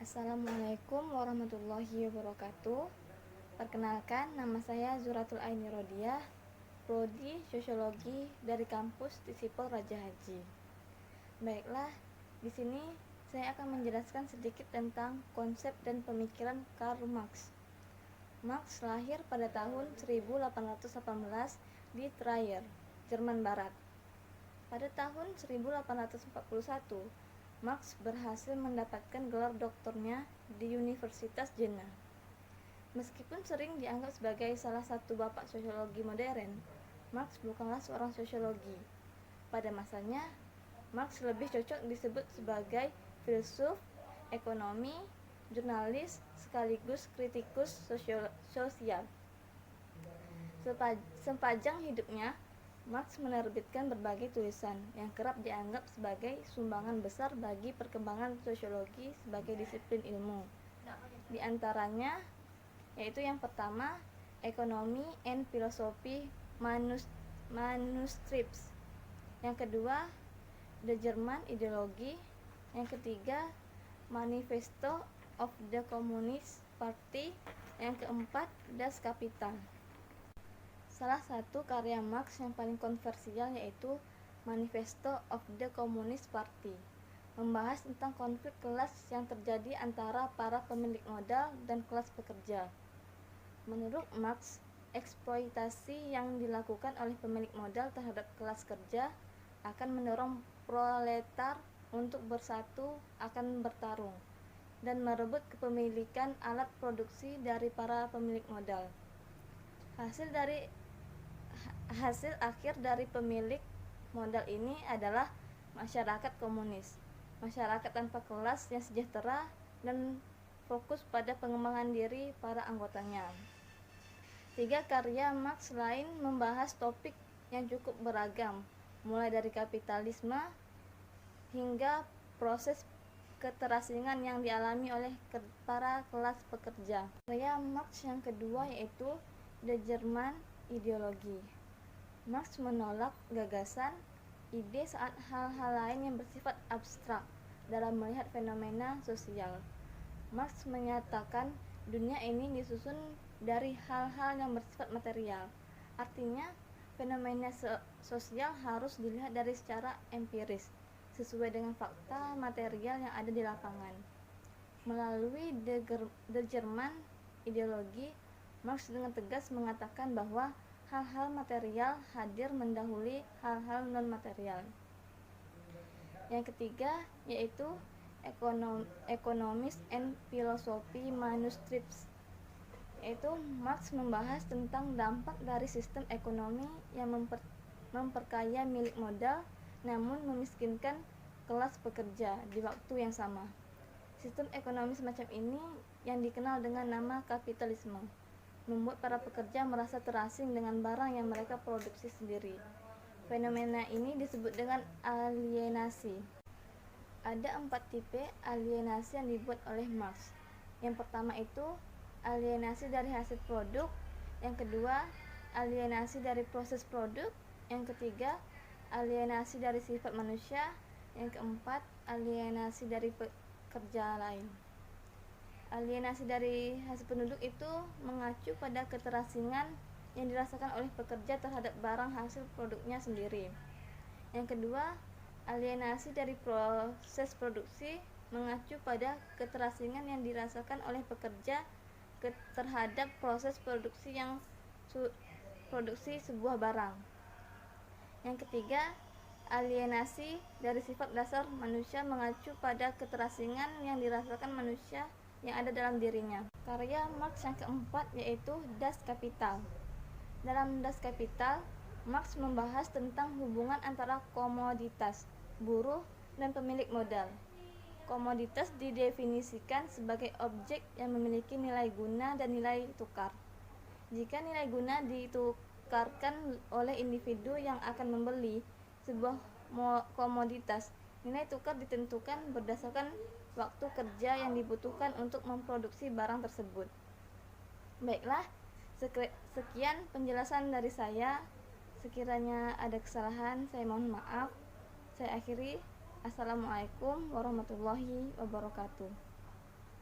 Assalamualaikum warahmatullahi wabarakatuh. Perkenalkan, nama saya Zuratul Aini Rodiah, Prodi Sosiologi dari kampus Disipol Raja Haji. Baiklah, di sini saya akan menjelaskan sedikit tentang konsep dan pemikiran Karl Marx. Marx lahir pada tahun 1818 di Trier, Jerman Barat. Pada tahun 1841, Marx berhasil mendapatkan gelar doktornya di Universitas Jena. Meskipun sering dianggap sebagai salah satu bapak sosiologi modern, Marx bukanlah seorang sosiologi. Pada masanya, Marx lebih cocok disebut sebagai filsuf, ekonomi, jurnalis, sekaligus kritikus sosial. Sepanjang hidupnya, Marx menerbitkan berbagai tulisan yang kerap dianggap sebagai sumbangan besar bagi perkembangan sosiologi sebagai disiplin ilmu. Di antaranya yaitu yang pertama, Economy and Philosophy Manuscripts. Yang kedua, The German Ideology. Yang ketiga, Manifesto of the Communist Party. Yang keempat, Das Kapital. Salah satu karya Marx yang paling kontroversial yaitu Manifesto of the Communist Party, membahas tentang konflik kelas yang terjadi antara para pemilik modal dan kelas pekerja. Menurut Marx, eksploitasi yang dilakukan oleh pemilik modal terhadap kelas kerja akan mendorong proletar untuk bersatu, akan bertarung, dan merebut kepemilikan alat produksi dari para pemilik modal. Hasil akhir dari pemilik modal ini adalah masyarakat komunis, masyarakat tanpa kelas yang sejahtera dan fokus pada pengembangan diri para anggotanya. Tiga karya Marx lain membahas topik yang cukup beragam, mulai dari kapitalisme hingga proses keterasingan yang dialami oleh para kelas pekerja. Karya Marx yang kedua yaitu The German Ideology. Marx menolak gagasan, ide saat hal-hal lain yang bersifat abstrak dalam melihat fenomena sosial. Marx menyatakan dunia ini disusun dari hal-hal yang bersifat material. Artinya, fenomena sosial harus dilihat dari secara empiris, sesuai dengan fakta material yang ada di lapangan. Melalui The German Ideology, Marx dengan tegas mengatakan bahwa hal-hal material hadir mendahului hal-hal non-material. Yang ketiga yaitu Economics and Philosophy Manuscripts, yaitu Marx membahas tentang dampak dari sistem ekonomi yang memperkaya milik modal namun memiskinkan kelas pekerja di waktu yang sama. Sistem ekonomi semacam ini yang dikenal dengan nama kapitalisme membuat para pekerja merasa terasing dengan barang yang mereka produksi sendiri. Fenomena ini disebut dengan alienasi. Ada 4 tipe alienasi yang dibuat oleh Marx. Yang pertama itu alienasi dari hasil produk, yang kedua alienasi dari proses produk, yang ketiga alienasi dari sifat manusia, yang keempat alienasi dari pekerja lain. Alienasi dari hasil penduduk itu mengacu pada keterasingan yang dirasakan oleh pekerja terhadap barang hasil produknya sendiri. Yang kedua, alienasi dari proses produksi mengacu pada keterasingan yang dirasakan oleh pekerja terhadap proses produksi produksi sebuah barang. Yang ketiga, alienasi dari sifat dasar manusia mengacu pada keterasingan yang dirasakan manusia yang ada dalam dirinya. Karya Marx yang keempat yaitu Das Kapital. Dalam Das Kapital, Marx membahas tentang hubungan antara komoditas, buruh, dan pemilik modal. Komoditas didefinisikan sebagai objek yang memiliki nilai guna dan nilai tukar. Jika nilai guna ditukarkan oleh individu yang akan membeli sebuah komoditas, nilai tukar ditentukan berdasarkan waktu kerja yang dibutuhkan untuk memproduksi barang tersebut. Baiklah, sekian penjelasan dari saya. Sekiranya ada kesalahan, saya mohon maaf. Saya akhiri. Assalamualaikum warahmatullahi wabarakatuh.